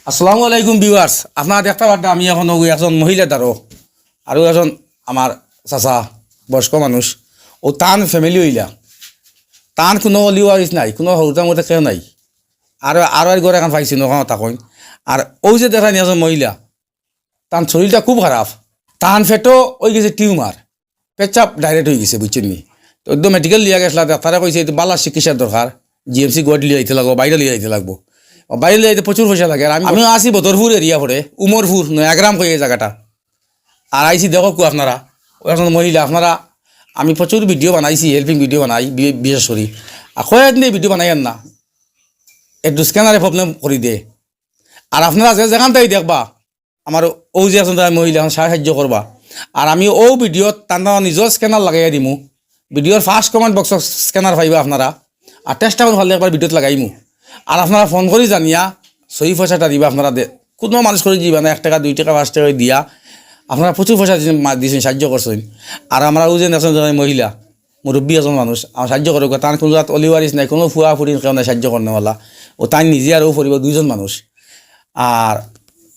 আসসালামু আলাইকুম ভিউয়ার্স, আপনারা দেখতে পারেন আমি এখন একজন মহিলা দ্বারো আর একজন আমার চাচা বয়স্ক মানুষ ও তান ফ্যামিলি হইলা তান কোনো লিওয়ারিস নাই, কোনো সৰুতাৰ মতে কেউ নাই। আৰু ঘর এখন পাইছি নগাঁও তাকইন। আর ওই যে দেখা নিয়ে মহিলা তান শরীরটা খুব খারাপ, তান ফেটো ওই গেছে টিউমার, পেচাপ ডাইরেক্ট হয়ে গেছে বুঝছেন নি। তো একদম মেডিকেল লিয়া গেছিলা, ডাক্তারে কইছে এই বালা চিকিৎসার দরকার, জিএমসি গোয়াট লিয়ে আইতে লাগবো, বাইরে লিয়ে আইতে লাগবো। বাইরে লিয়ে আইতে প্রচুর পয়সা লাগে। আর আমি আসি বদরপুর এরিয়া পড়ে, উমরপুর নয়াগ্রাম কই এই জায়গাটা। আর আইসি দেখো কু আপনারা একজন মহিলা, আপনারা আমি প্রচুর ভিডিও বানাইছি, হেল্পিং ভিডিও বানাই বিশেষ করে। আর কয়েকদিন ভিডিও বানাইয়েন না, একটু স্ক্যানারে প্রবলেম করে দে। আর আপনারা যে যেখানটাই দেখবা আমার ও যে এখন মহিলা সাহায্য করবা। আর আমি ও ভিডিওত তার নিজের স্ক্যানার লাগাই দিমু, ভিডিওর ফার্স্ট কমেন্ট বক্সত স্ক্যানার পাইবা আপনারা। আর চেষ্টা করুন ভালো একবার ভিডিওত লাগাইমু। আর আপনারা ফোন করে জানিয়া সহি পয়সাটা দিবা। আপনারা কোনো মানুষ করে দিবা না, 1 টাকা 2 টাকা 5 টাকা দিয়া আপনারা প্রচুর পয়সা দিয়েছেন, সাহায্য করছেন। আর আমরা ও যে মহিলা মুরব্বী এজন মানুষ আমার সাহায্য করে, তার কোনো অলিওয়ারিস নাই, কোনো ফুয়া ফুটির কেউ নাই সাহায্য করেনা। ও তাই নিজে আর ও পরিবার 2জন মানুষ। আর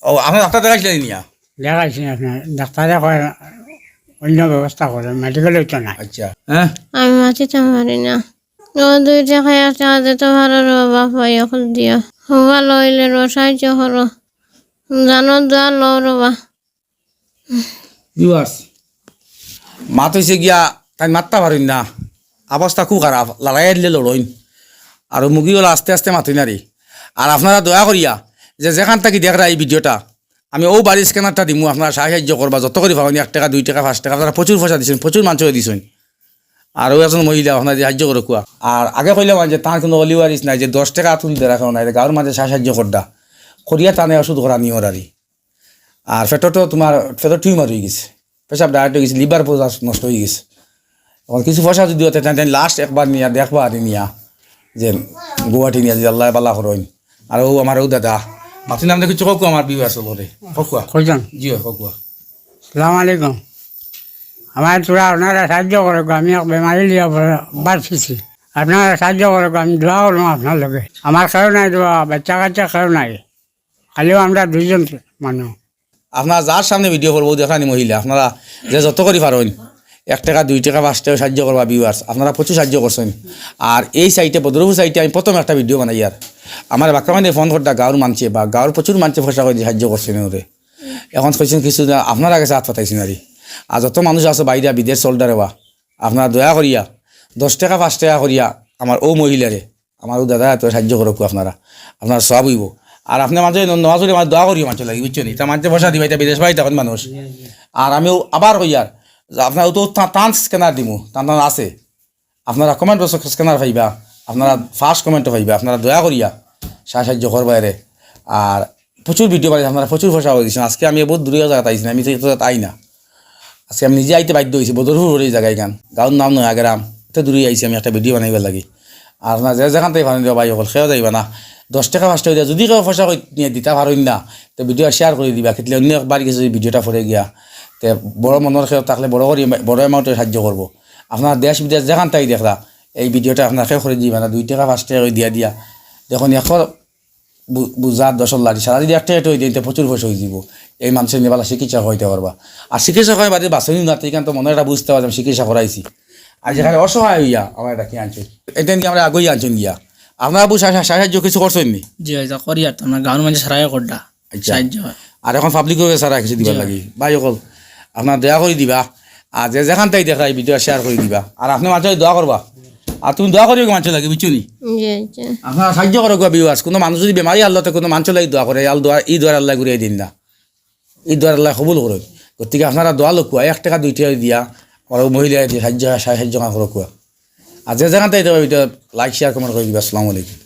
ও আপনার ডাক্তার দেখাইছিলেন নিয়া? দেখাইছি আপনার ডাক্তারে কয় অন্য ব্যবস্থা করে, মেডিকেল হইতো না। আচ্ছা, হ্যাঁ আমি মাতিতে পারি না। ও 2 টাকা 1 টাকা দিতে পারো রে বাবা, এখন দিয়া হবা লইলে রো সাহায্য করো, জানো দোয়া লো রবা। ভিউয়ার্স, মাত হয়েছে গিয়া তাই মাততে পারেন না, অবস্থা খুব খারাপ, লড়াই দিলে লড়ইন। আর মুগিগুলো আস্তে আস্তে মাতুই না রে। আর আপনারা দয়া করিয়া যে যেখান থেকে দেখরা এই ভিডিওটা, আমি ও বাড়ির স্ক্যানারটা দিমু, আপনারা সাহায্য করবা যত করে পাবেন, 1 টাকা 2 টাকা 5 টাকা আপনারা প্রচুর পয়সা দিচ্ছেন, প্রচুর মানুষকে দিচ্ছেন। আর ও একজন মহিলা আপনার সাহায্য করে কুয়া। আর আগে কইলাম যে তার কোনো অলিওয়ারিস নাই, যে 10 টাকা তুলতে রাখাও নাই, গাঁর মাঝে সাহায্য করডা করিয়া টানে ওষুধ করা নিয়র আরি। আর পেটটো তোমার পেটর টিউমার হয়ে গেছে, পেশাব ডাইরেক্ট হয়ে গেছে, লিভার পোজা নষ্ট হয়ে গেছে। এখন কিছু পয়সা যদি হতে লাস্ট একবার নিয়া দেখবা আর নিয়া যে গুয়াহাটি নিয়ে যে আল্লাহ বালা করেন। আর ও আমার ও দাদা মাতির নাম দেখি চোখ আমার বিবাহ আছে বলে হকুয়া কইজন জি হকুয়া। সালাম আলাইকুম। আমার তোরা আপনারা সাহায্য করে, আমি এক বেমারি লিয়া বাঁচিছি, আপনারা সাহায্য করে, আমি দোয়া করলাম আপনার লগে। আমার কেউ নাই দোয়া, বাচ্চা কাচ্চা কেউ নাই, খালিও আমরা 2জন মানুষ। আপনারা যার সামনে ভিডিও করবো দেখানি মহিলা, আপনারা যে যত করি পারেন 1 টাকা 2 টাকা 5 টাকা সাহায্য করবা ভিউয়ার্স, আপনারা প্রচুর সাহায্য করছেন। আর এই সাইটে বদরপুর সাইটে আমি প্রথম একটা ভিডিও বানাই। আর আমার বাক্কা মানে ফোন করতে গাঁর মানছে বা গাঁর প্রচুর মানছে পয়সা করে সাহায্য করছেন ওরে। এখন কইছেন কিছু আপনারা কাছে হাত পাতাইছেন আর যত মানুষ আছে বাইরে বিদেশ চলডারে বা আপনারা দয়া করিয়া 10 টাকা 5 টাকা করিয়া আমার ও মহিলারে, আমার ও দাদা এত সাহায্য করুক, আপনারা সব হইব। আর আপনার মাঝে নমাজ আমার দোয়া করিও মানুষ লাগি বুঝছো নি, তা মাঝে পয়সা দিবা, এটা বিদেশ বাড়ি তখন মানুষ। আর আমিও আবার কইয়ার আপনার তো টান স্ক্যানার দিমু, টান আছে, আপনারা কমেন্ট বক্স স্ক্যানার পাইবা, আপনারা ফার্স্ট কমেন্টও পাইবা। আপনারা দয়া করিয়া সাহায্য করবা এরে। আর প্রচুর ভিডিও বানাই, আপনারা প্রচুর পয়সা করে দিচ্ছেন। আজকে আমি বহুত দূরে জায়গাতে আইছি না, আমি তো আই না, আজকে আমি নিজে আইতে বাধ্য হয়েছি। বদরপুর এই জায়গায় গান গাঁর নাম নয়াগ্রাম, তো দূরে আইছি আমি একটা ভিডিও বানাইবার লাগি। আর আপনার যে যেখান থেকে ভালো দিবা ভাই সকল সেও যাইবা না, 10 টাকা 5 টাকা দিয়া যদি কেউ পয়সা নিয়ে দিতে পারেন না, তো ভিডিও শেয়ার করে দিবা। ক্ষেত্রে অন্য একবার গেছে যদি ভিডিওটা পড়ে গিয়া, তো বড় মনের খেয়ে থাকলে বড় করে বড় অ্যামাউন্টে সাহায্য করবো। আপনার দেশ বিদেশ যেখান থেকে দেখলা এই ভিডিওটা আপনার খেয়ে করে দিবা না, 2 টাকা 5 টাকা দিয়া দেখুন এখন বুঝা 10 লাখ সারা যদি 1 টাকা হয়ে দিতে প্রচুর পয়সা হয়ে যাব। এই মানুষের নেবালা চিকিৎসা হইতে পারবা। আর চিকিৎসা হয় বাদে বাঁচনি না, এখান তো মনে একটা বুঝতে পারলাম চিকিৎসা করাইছি। আর যেখানে অসহায় হইয়া আমার এটা কি আনছেন, এটা নিয়ে আমরা আগুই আনছেন গিয়া, আপনারা সাহায্য কিছু করছেন নি? জি এটা করি, আর তোমরা গাঁর মাঝে সারাই করডা সাহায্য হয়। আর এখন পাবলিক সারা কিছু দিবার লাগি ভাই সকল, আপনার দয়া করে দিবা। আর যে যেখান থেকে দেখা এই ভিডিও শেয়ার করে দিবা। আর আপনি মাঝে দোয়া করবা, আর তুমি দোয়া করিও মানুষ লাগে বুঝছো নি, আপনারা সাহায্য করো ভিউয়ার্স। কোনো মানুষ যদি বেমারি আল্লাহতে কোনো মানুষ লাগে দোয়া করে, এই দোয়ার আল্লাহ ঘুরিয়ে দিন না, এই দোয়ার আল্লাহ কবুল করো। গতিকে আপনারা দোয়া লকুয়া 1 টাকা 2 টাকা দিয়া আর মহিলা সাহায্য করো কুয়া। আর যে যেখান থেকে লাইক শেয়ার কমেন্ট করে দিবা। আসসালামু আলাইকুম।